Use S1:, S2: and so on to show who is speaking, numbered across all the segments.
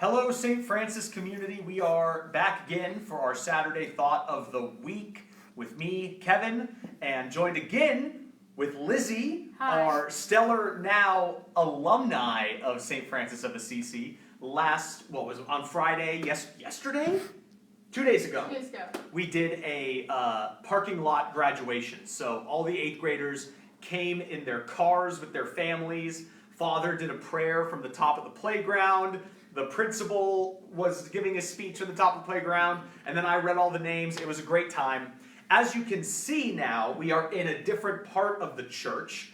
S1: Hello, St. Francis community. We are back again for our Saturday Thought of the Week with me, Kevin, and joined again with Lizzie,
S2: Hi.
S1: our stellar now alumni of St. Francis of Assisi. On Friday, yesterday? 2 days ago.
S2: 2 days ago.
S1: We did a parking lot graduation. So all the 8th graders came in their cars with their families. Father did a prayer from the top of the playground. The principal was giving a speech from the top of the playground. And then I read all the names. It was a great time. As you can see now, we are in a different part of the church.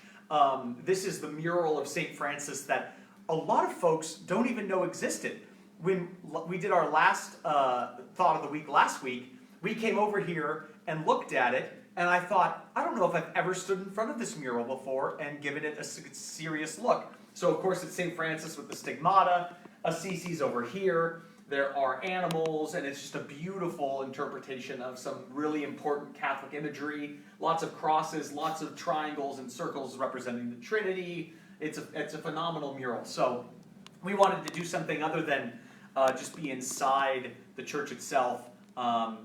S1: This is the mural of St. Francis that a lot of folks don't even know existed. When we did our last Thought of the Week last week, we came over here and looked at it, and I thought, I don't know if I've ever stood in front of this mural before and given it a serious look. So of course it's St. Francis with the stigmata, Assisi's over here, there are animals, and it's just a beautiful interpretation of some really important Catholic imagery. Lots of crosses, lots of triangles and circles representing the Trinity. It's a phenomenal mural. So we wanted to do something other than just be inside the church itself,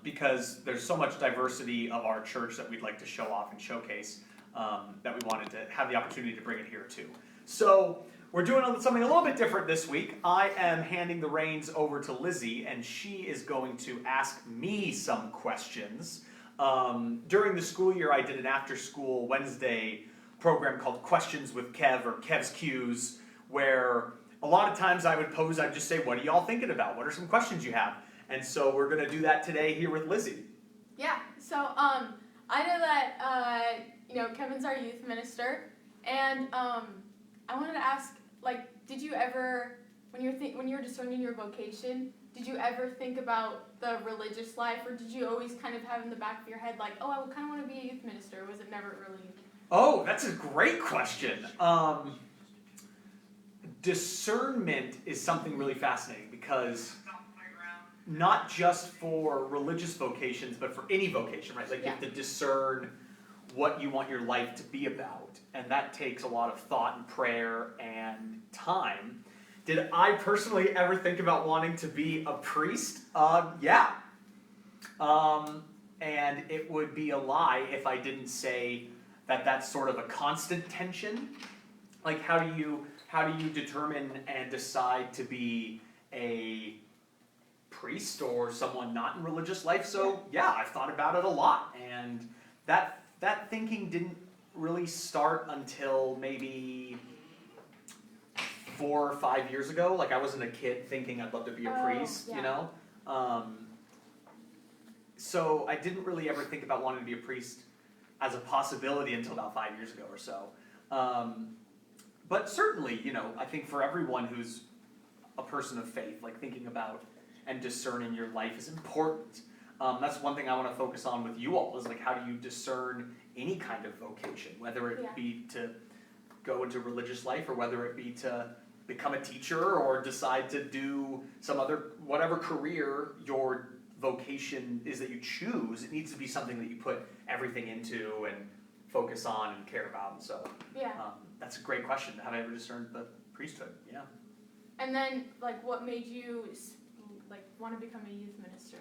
S1: because there's so much diversity of our church that we'd like to show off and showcase, that we wanted to have the opportunity to bring it here too. So we're doing something a little bit different this week. I am handing the reins over to Lizzie, and she is going to ask me some questions. During the school year, I did an after-school Wednesday program called Questions with Kev, or Kev's Q's, where a lot of times I'd just say, what are y'all thinking about? What are some questions you have? And so we're going to do that today here with Lizzie.
S2: Yeah, so I know that, Kevin's our youth minister, and I wanted to ask, did you ever, when you were discerning your vocation, did you ever think about the religious life, or did you always kind of have in the back of your head, I kind of want to be a youth minister, or was it never really?
S1: Oh, that's a great question. Discernment is something really fascinating because not just for religious vocations, but for any vocation, right? You have to discern what you want your life to be about, and that takes a lot of thought and prayer and time. Did I personally ever think about wanting to be a priest? Yeah. And it would be a lie if I didn't say that that's sort of a constant tension. How do you determine and decide to be a priest or someone not in religious life? So yeah, I've thought about it a lot, and that thinking didn't really start until maybe 4 or 5 years ago. I wasn't a kid thinking I'd love to be a priest,
S2: yeah.
S1: So I didn't really ever think about wanting to be a priest as a possibility until about 5 years ago or so. But certainly, I think for everyone who's a person of faith, thinking about and discerning your life is important. That's one thing I want to focus on with you all, is how do you discern any kind of vocation, whether it be to go into religious life, or whether it be to become a teacher, or decide to do some other, whatever career your vocation is that you choose. It needs to be something that you put everything into and focus on and care about. And so that's a great question. Have I ever discerned the priesthood? Yeah.
S2: And then, what made you want to become a youth minister?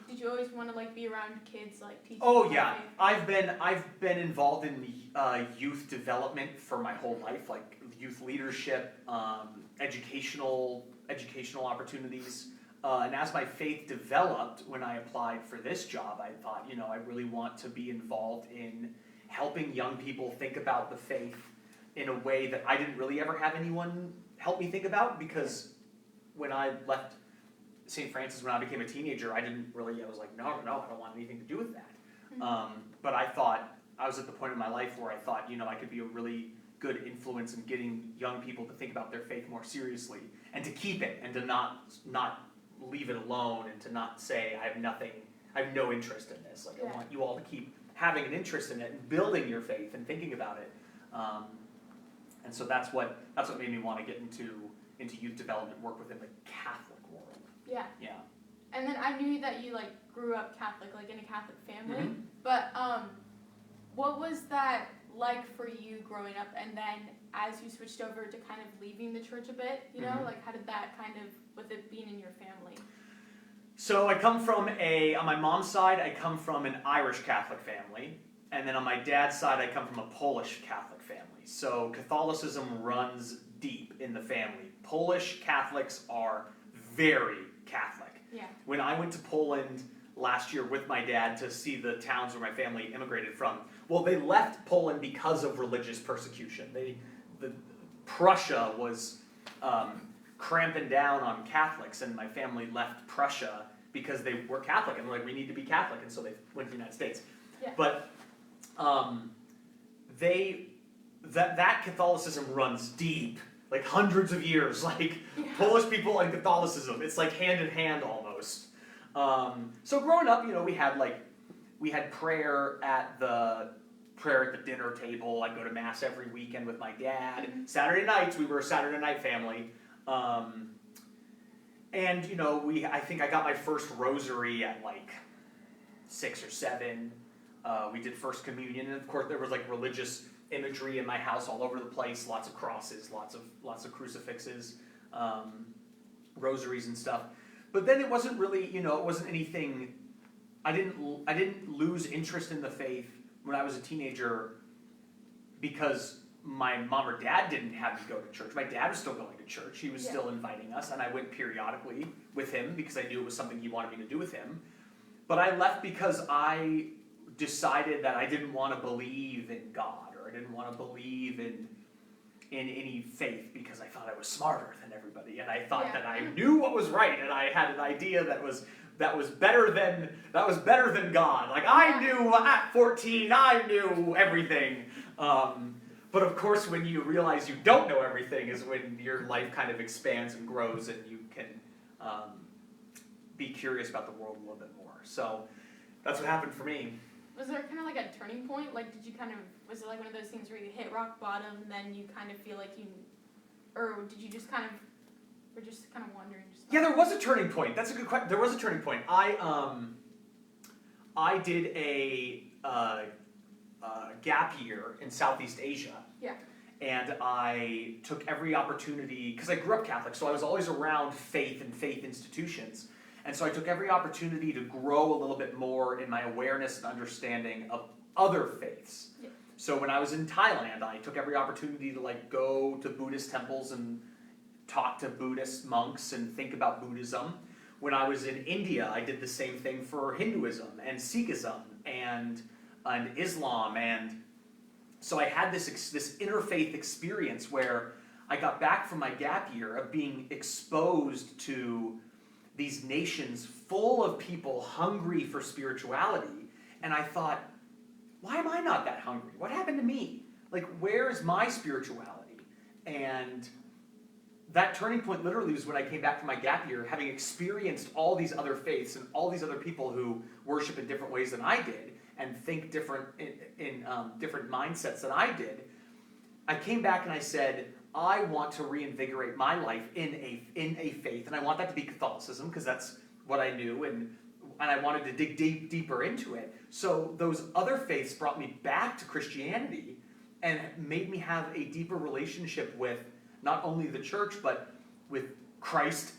S2: Did you always want to be around kids, teaching?
S1: Oh yeah, I've been involved in youth development for my whole life, youth leadership, educational opportunities. And as my faith developed, when I applied for this job, I thought, I really want to be involved in helping young people think about the faith in a way that I didn't really ever have anyone help me think about, because when I left St. Francis, when I became a teenager, I was like, no, I don't want anything to do with that.
S2: Mm-hmm.
S1: But I was at the point in my life where I thought, I could be a really good influence in getting young people to think about their faith more seriously, and to keep it, and to not leave it alone, and to not say, I have no interest in this. I want you all to keep having an interest in it, and building your faith, and thinking about it. And so that's what made me want to get into youth development work within the Catholic world.
S2: Yeah.
S1: Yeah.
S2: And then I knew that you grew up Catholic, in a Catholic family.
S1: Mm-hmm.
S2: But what was that like for you growing up? And then as you switched over to kind of leaving the church a bit, you know?
S1: Mhm.
S2: Like, how did that kind of, with it being in your family?
S1: So I come from on my mom's side, I come from an Irish Catholic family. And then on my dad's side, I come from a Polish Catholic family. So Catholicism runs deep in the family. Polish Catholics are very Catholic.
S2: Yeah.
S1: When I went to Poland last year with my dad to see the towns where my family immigrated from, well, they left Poland because of religious persecution. Prussia was cramping down on Catholics, and my family left Prussia because they were Catholic, and they're like, we need to be Catholic, and so they went to the United States.
S2: Yeah.
S1: But that Catholicism runs deep, like hundreds of years, like
S2: Yeah.
S1: Polish people and Catholicism, it's like hand in hand almost. So growing up, we had prayer at the dinner table. I'd go to mass every weekend with my dad.
S2: Mhm.
S1: Saturday nights, we were a Saturday night family. And I think I got my first rosary at like 6 or 7. We did First Communion, and of course there was like religious imagery in my house all over the place. Lots of crosses, lots of crucifixes, rosaries and stuff. But then it wasn't really, it wasn't anything. I didn't lose interest in the faith when I was a teenager because my mom or dad didn't have me go to church. My dad was still going to church. He was
S2: Yeah.
S1: still inviting us, and I went periodically with him because I knew it was something he wanted me to do with him. But I left because I decided that I didn't want to believe in God, or I didn't want to believe in any faith because I thought I was smarter than everybody, and I thought
S2: Yeah.
S1: that I knew what was right, and I had an idea that was better than God. Like I knew at 14, I knew everything. But of course, when you realize you don't know everything, is when your life kind of expands and grows, and you can be curious about the world a little bit more. So that's what happened for me.
S2: Was there kind of like a turning point? Like, was it like one of those things where you hit rock bottom, then you kind of feel like or did you just kind of, were just kind of wondering?
S1: Yeah, there was a turning point. That's a good question. There was a turning point. I did a gap year in Southeast Asia.
S2: Yeah.
S1: And I took every opportunity, because I grew up Catholic, so I was always around faith and faith institutions. And so I took every opportunity to grow a little bit more in my awareness and understanding of other faiths.
S2: Yeah.
S1: So when I was in Thailand, I took every opportunity to go to Buddhist temples and talk to Buddhist monks and think about Buddhism. When I was in India, I did the same thing for Hinduism and Sikhism and Islam. And so I had this interfaith experience where I got back from my gap year of being exposed to these nations full of people hungry for spirituality. And I thought, why am I not that hungry? What happened to me? Like, where is my spirituality? And that turning point literally was when I came back from my gap year, having experienced all these other faiths and all these other people who worship in different ways than I did and think different in different mindsets than I did. I came back and I said, I want to reinvigorate my life in a faith, and I want that to be Catholicism because that's what I knew, and I wanted to dig deeper into it. So those other faiths brought me back to Christianity and made me have a deeper relationship with not only the church, but with Christ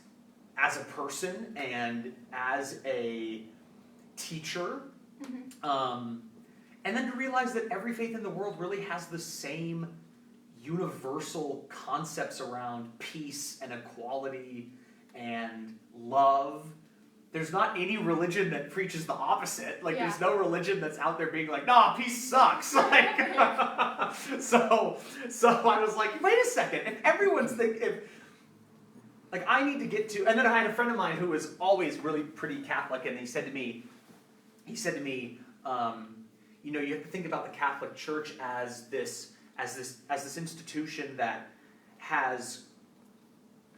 S1: as a person and as a teacher.
S2: Mm-hmm.
S1: And then to realize that every faith in the world really has the same universal concepts around peace and equality and love. There's not any religion that preaches the opposite. Like,
S2: Yeah.
S1: there's no religion that's out there being like, nah, peace sucks. Like, so I was like, wait a second. If everyone's I need to get to, and then I had a friend of mine who was always really pretty Catholic, and he said to me, you have to think about the Catholic Church as this institution that has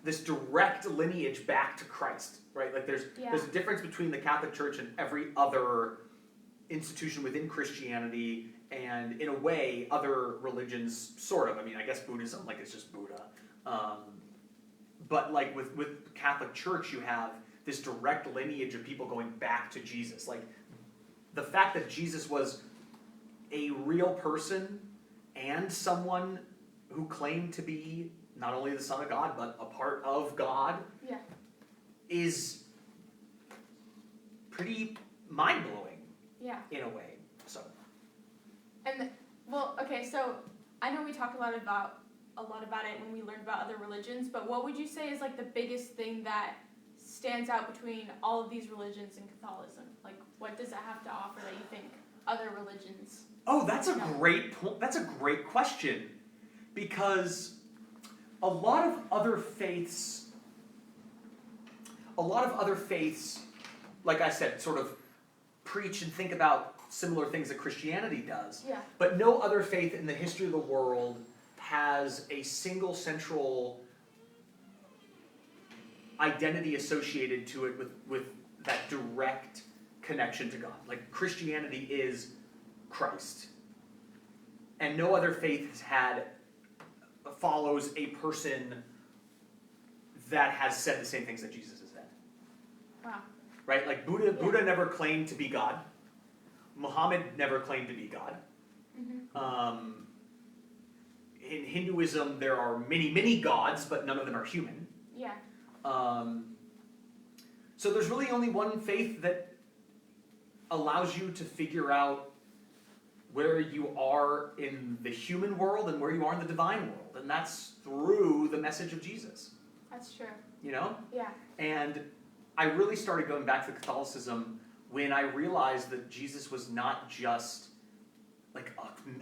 S1: this direct lineage back to Christ, right? Like there's a difference between the Catholic Church and every other institution within Christianity, and in a way, other religions, sort of. I mean, I guess Buddhism, like it's just Buddha. But like with Catholic Church, you have this direct lineage of people going back to Jesus. Like the fact that Jesus was a real person and someone who claim to be not only the Son of God, but a part of God,
S2: Yeah.
S1: is pretty mind-blowing
S2: Yeah.
S1: in a way. So,
S2: And okay, so I know we talked a lot about it when we learned about other religions, but what would you say is like the biggest thing that stands out between all of these religions and Catholicism? Like, what does it have to offer that you think other religions?
S1: oh, that's a great point. That's a great question, because a lot of other faiths, like I said, sort of preach and think about similar things that Christianity does.
S2: Yeah.
S1: But no other faith in the history of the world has a single central identity associated to it with that direct connection to God. Like, Christianity is Christ. And no other faith follows a person that has said the same things that Jesus has said.
S2: Wow.
S1: Right? Like, Buddha never claimed to be God. Muhammad never claimed to be God.
S2: Mm-hmm.
S1: In Hinduism, there are many, many gods, but none of them are human.
S2: Yeah.
S1: So there's really only one faith that allows you to figure out where you are in the human world and where you are in the divine world, and that's through the message of Jesus.
S2: That's true.
S1: You know?
S2: Yeah.
S1: And I really started going back to Catholicism when I realized that Jesus was not just like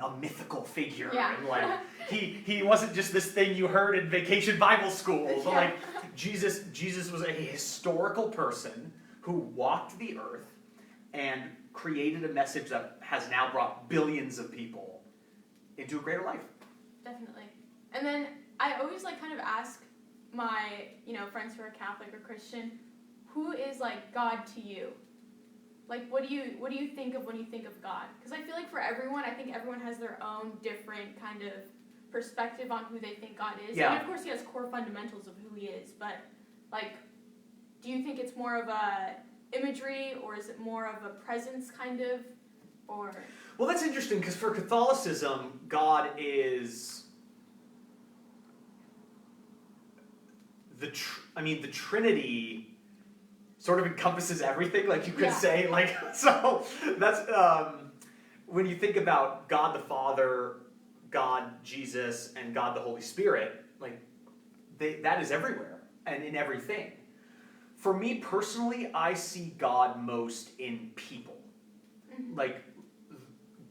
S1: a mythical figure.
S2: Yeah.
S1: And like he wasn't just this thing you heard in vacation Bible school. But
S2: Yeah.
S1: like Jesus was a historical person who walked the earth and created a message that has now brought billions of people into a greater life.
S2: Definitely. And then I always like kind of ask my, friends who are Catholic or Christian, who is like God to you? Like, what do you think of when you think of God? Because I feel like for everyone, I think everyone has their own different kind of perspective on who they think God is.
S1: Yeah.
S2: And of course, he has core fundamentals of who he is. But like, do you think it's more of a imagery, or is it more of a presence kind of, or?
S1: Well, that's interesting, because for Catholicism, God is the Trinity sort of encompasses everything, like you could say, like, so that's, when you think about God the Father, God Jesus, and God the Holy Spirit, like, that is everywhere and in everything. For me personally, I see God most in people.
S2: Mm-hmm.
S1: Like,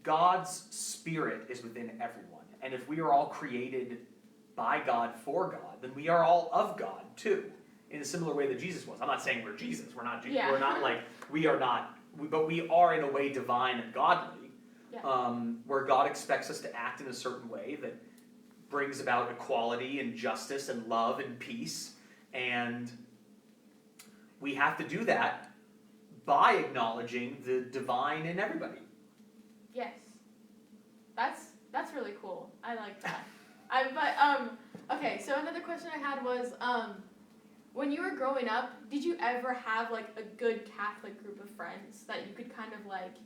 S1: God's Spirit is within everyone, and if we are all created by God for God, then we are all of God too, in a similar way that Jesus was. I'm not saying we're Jesus. We're not Jesus.
S2: Yeah.
S1: We're not like, but we are in a way divine and godly, where God expects us to act in a certain way that brings about equality and justice and love and peace. And we have to do that by acknowledging the divine in everybody.
S2: Yes. That's really cool. I like that. Okay, so another question I had was, when you were growing up, did you ever have like a good Catholic group of friends that you could kind of like,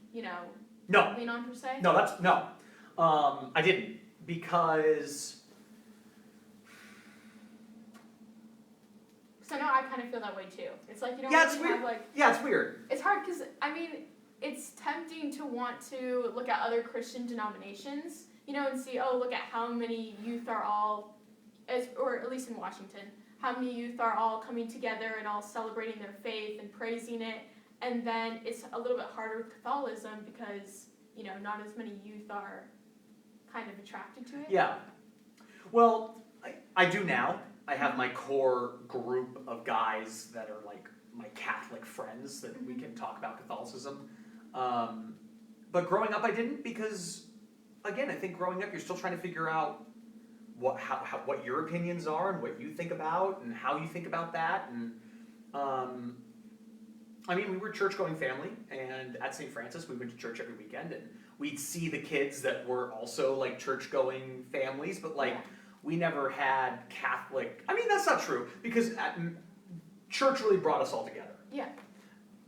S1: No.
S2: lean on per se?
S1: No. I didn't, because
S2: I know I kind of feel that way too. It's like you don't
S1: it's
S2: really
S1: weird.
S2: have like.
S1: Yeah, it's weird.
S2: It's hard because it's tempting to want to look at other Christian denominations, and see, oh, look at how many youth are all, or at least in Washington, how many youth are all coming together and all celebrating their faith and praising it. And then it's a little bit harder with Catholicism because, not as many youth are kind of attracted to it.
S1: Yeah. Well, I do now. I have my core group of guys that are like my Catholic friends that we can talk about Catholicism. But growing up I didn't, because, again, I think growing up you're still trying to figure out what your opinions are and what you think about and how you think about that. And we were a church-going family, and at St. Francis we went to church every weekend, and we'd see the kids that were also like church-going families, but like we never had Catholic. That's not true, because church really brought us all together.
S2: Yeah.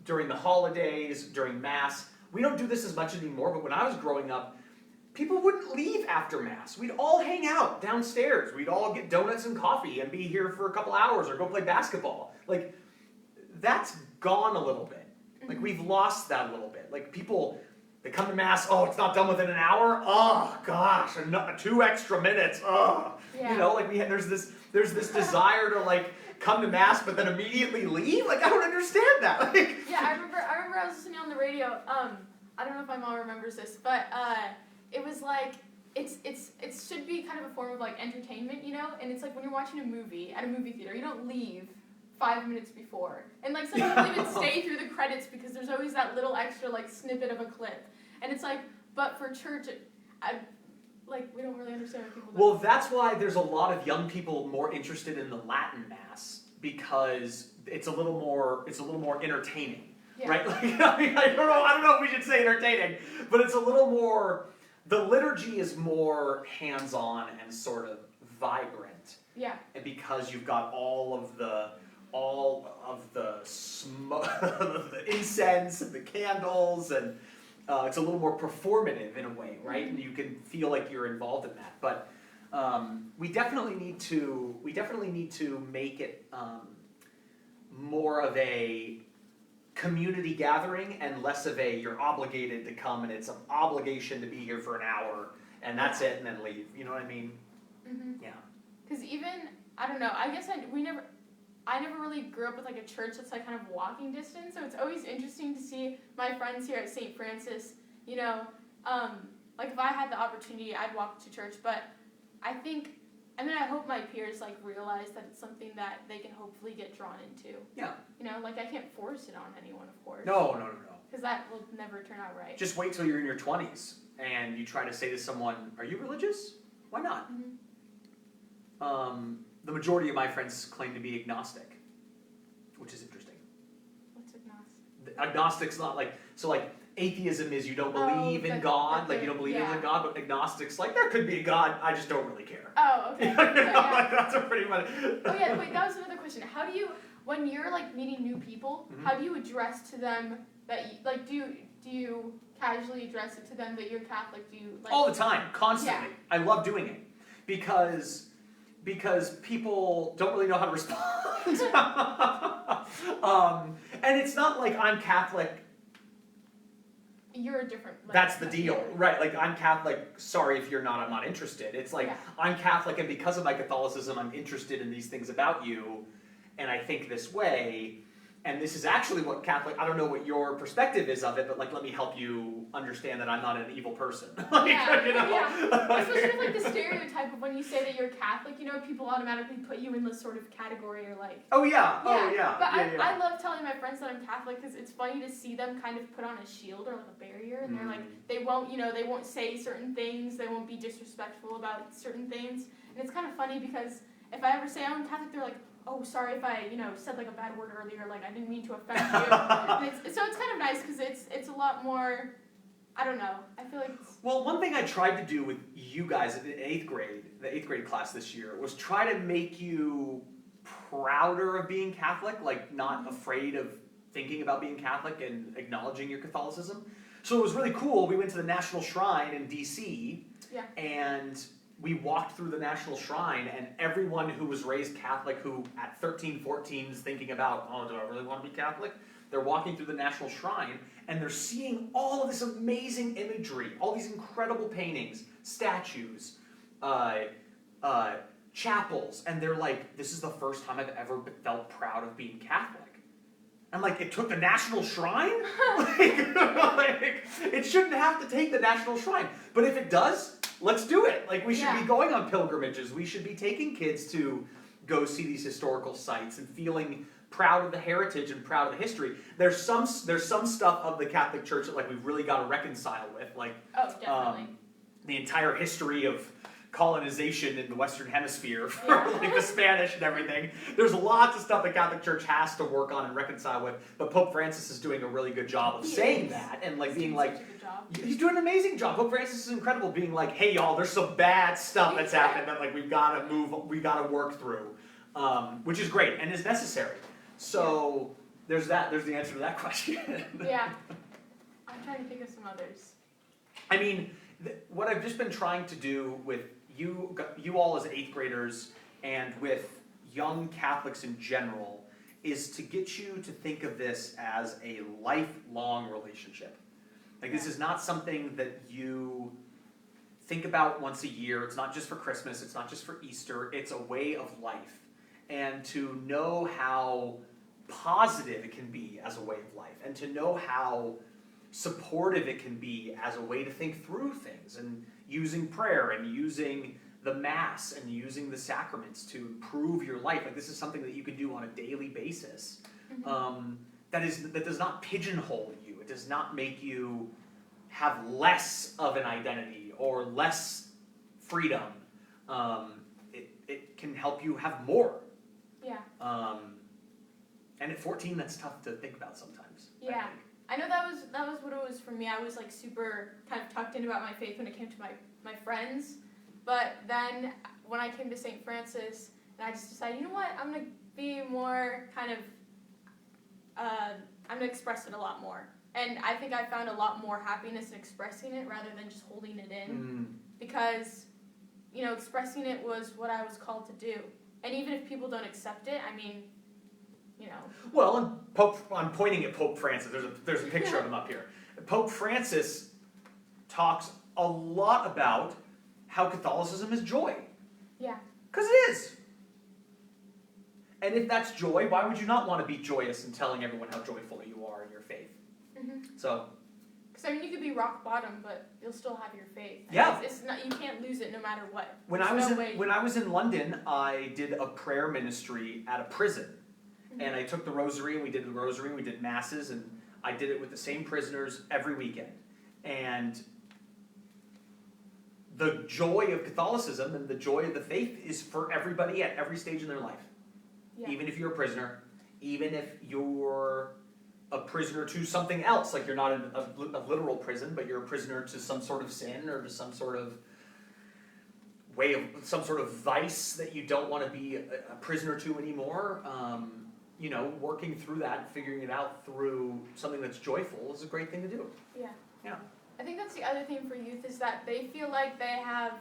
S1: During the holidays, during Mass. We don't do this as much anymore, but when I was growing up, people wouldn't leave after Mass. We'd all hang out downstairs. We'd all get donuts and coffee and be here for a couple hours or go play basketball. Like, that's gone a little bit. Like, we've lost that a little bit. Like, people, they come to Mass, oh, it's not done within an hour? Oh, gosh, 2 extra minutes, oh.
S2: Yeah.
S1: You know, like, there's this desire to, like, come to Mass but then immediately leave? Like, I don't understand that. Like,
S2: Yeah, I remember I was listening on the radio, I don't know if my mom remembers this, but it was like, it should be kind of a form of like entertainment, you know? And it's like when you're watching a movie at a movie theater, you don't leave 5 minutes before. And like some people even stay through the credits because there's always that little extra like snippet of a clip. And it's like, but for church, we don't really understand what people do.
S1: well, that's why there's a lot of young people more interested in the Latin Mass, because it's a little more entertaining.
S2: Yeah.
S1: Right? Like, I mean, I don't know if we should say entertaining, but it's a little more, the liturgy is more hands-on and sort of vibrant.
S2: Yeah.
S1: And because you've got all of the smoke, the incense and the candles, and it's a little more performative in a way, right? And you can feel like you're involved in that. But we definitely need to make it more of a community gathering and less of a you're obligated to come and it's an obligation to be here for an hour and that's it and then leave. You know what I mean?
S2: Mm-hmm.
S1: Yeah.
S2: Because even, I don't know, I guess I never really grew up with like a church that's like kind of walking distance, so it's always interesting to see my friends here at St. Francis, you know, like if I had the opportunity, I'd walk to church, but I hope my peers like realize that it's something that they can hopefully get drawn into.
S1: Yeah.
S2: You know, like I can't force it on anyone, of course.
S1: No.
S2: Because that will never turn out right.
S1: Just wait till you're in your 20s and you try to say to someone, are you religious? Why not?
S2: Mm-hmm.
S1: The majority of my friends claim to be agnostic, which is interesting.
S2: What's agnostic?
S1: Agnostic's not like, so like atheism is you don't believe in God, like you don't believe in God, but agnostic's like there could be a God, I just don't really care.
S2: Oh, okay.
S1: Like, that's a pretty much.
S2: Oh yeah, wait, that was another question. How do you, when you're like meeting new people, how do you address to them that, do you casually address it to them that you're Catholic? Do you like...
S1: All the time, constantly.
S2: Yeah.
S1: I love doing it because people don't really know how to respond. And it's not like I'm Catholic.
S2: You're a different...
S1: That's the deal, right? Like, I'm Catholic, sorry if you're not, I'm not interested. It's like, I'm Catholic, and because of my Catholicism, I'm interested in these things about you, and I think this way, and this is actually what Catholic, I don't know what your perspective is of it, but like, let me help you understand that I'm not an evil person. Like, you know?
S2: Yeah. Especially like the stereotype of when you say that you're Catholic, you know, people automatically put you in this sort of category or like...
S1: Oh yeah,
S2: But I love telling my friends that I'm Catholic because it's funny to see them kind of put on a shield or like a barrier, and they're like, they won't say certain things, they won't be disrespectful about certain things, and it's kind of funny because if I ever say I'm Catholic, they're like, oh, sorry if I, said like a bad word earlier, like I didn't mean to offend you. And so it's kind of nice because it's a lot more, I don't know, I feel like it's...
S1: Well, one thing I tried to do with you guys in the 8th grade class this year, was try to make you prouder of being Catholic, like not afraid of thinking about being Catholic and acknowledging your Catholicism. So it was really cool. We went to the National Shrine in DC, and we walked through the National Shrine, and everyone who was raised Catholic, who at 13, 14 is thinking about, oh, do I really want to be Catholic? They're walking through the National Shrine, and they're seeing all of this amazing imagery, all these incredible paintings, statues, chapels, and they're like, this is the first time I've ever felt proud of being Catholic. I'm like, it took the National Shrine? like, it shouldn't have to take the National Shrine. But if it does, let's do it. Like, we should be going on pilgrimages. We should be taking kids to go see these historical sites and feeling proud of the heritage and proud of the history. There's some stuff of the Catholic Church that like we've really got to reconcile with, like the entire history of colonization in the Western Hemisphere for like the Spanish and everything. There's lots of stuff the Catholic Church has to work on and reconcile with, but Pope Francis is doing a really good job of saying that and like being like, he's doing an amazing job. Pope Francis is incredible, being like, hey y'all, there's some bad stuff that's happened that like we've got to work through, which is great and is necessary. So there's the answer to that question.
S2: Yeah, I'm trying to think of some others.
S1: I mean, What I've just been trying to do with you all as 8th graders and with young Catholics in general is to get you to think of this as a lifelong relationship. Like, this is not something that you think about once a year. It's not just for Christmas. It's not just for Easter. It's a way of life. And to know how positive it can be as a way of life, and to know how supportive it can be as a way to think through things, and using prayer and using the Mass and using the sacraments to improve your life. Like, this is something that you can do on a daily basis. That does not pigeonhole you. It does not make you have less of an identity or less freedom. It can help you have more.
S2: Yeah.
S1: And at 14, that's tough to think about sometimes.
S2: Yeah. I know that was what it was for me. I was like super kind of tucked in about my faith when it came to my friends. But then when I came to St. Francis, and I just decided, you know what, I'm going to be more kind of, I'm going to express it a lot more. And I think I found a lot more happiness in expressing it rather than just holding it in. Because, you know, expressing it was what I was called to do. And even if people don't accept it, I mean, you know.
S1: Well, and I'm pointing at Pope Francis. There's a picture of him up here. Pope Francis talks a lot about how Catholicism is joy.
S2: Yeah.
S1: Because it is. And if that's joy, why would you not want to be joyous in telling everyone how joyful you are in your faith? So.
S2: Because I mean, you could be rock bottom, but you'll still have your faith.
S1: Yeah.
S2: It's not, you can't lose it no matter what.
S1: When I was in London, I did a prayer ministry at a prison. And I took the rosary, and we did the rosary, and we did masses, and I did it with the same prisoners every weekend. And the joy of Catholicism and the joy of the faith is for everybody at every stage in their life.
S2: Yeah.
S1: Even if you're a prisoner, even if you're a prisoner to something else, like you're not in a literal prison, but you're a prisoner to some sort of sin or to some sort of way of, some sort of vice that you don't want to be a prisoner to anymore. You know, working through that, figuring it out through something that's joyful is a great thing to do.
S2: Yeah.
S1: Yeah.
S2: I think that's the other thing for youth is that they feel like they have,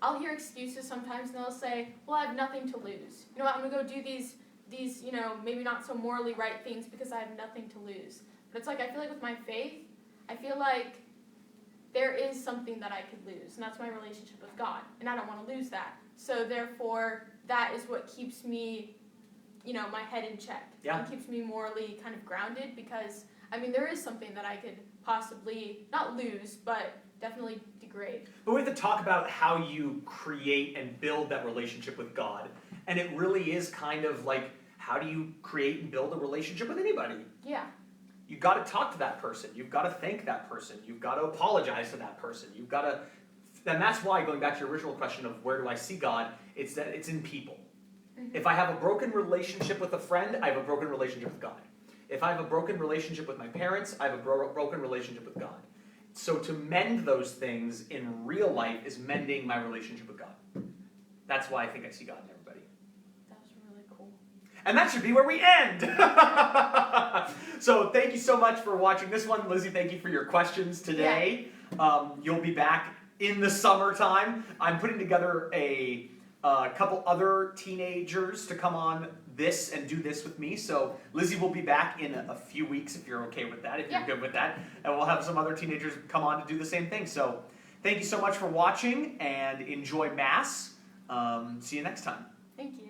S2: I'll hear excuses sometimes and they'll say, well, I have nothing to lose. You know what, I'm going to go do these, you know, maybe not so morally right things because I have nothing to lose. But it's like, I feel like with my faith, I feel like there is something that I could lose, and that's my relationship with God, and I don't want to lose that. So therefore, that is what keeps me, you know, my head in check.
S1: Yeah.
S2: It keeps me morally kind of grounded because, I mean, there is something that I could possibly, not lose, but definitely degrade.
S1: But we have to talk about how you create and build that relationship with God. And it really is kind of like, how do you create and build a relationship with anybody?
S2: Yeah.
S1: You've got to talk to that person. You've got to thank that person. You've got to apologize to that person. You've got to, and that's why, going back to your original question of where do I see God, it's that it's in people. If I have a broken relationship with a friend, I have a broken relationship with God. If I have a broken relationship with my parents, I have a broken relationship with God. So to mend those things in real life is mending my relationship with God. That's why I think I see God in everybody.
S2: That was really cool.
S1: And that should be where we end. So thank you so much for watching this one. Lizzie, thank you for your questions today. Yeah. You'll be back in the summertime. I'm putting together a couple other teenagers to come on this and do this with me. So Lizzie will be back in a few weeks if you're okay with that, if you're good with that. And we'll have some other teenagers come on to do the same thing. So thank you so much for watching and enjoy Mass. See you next time.
S2: Thank you.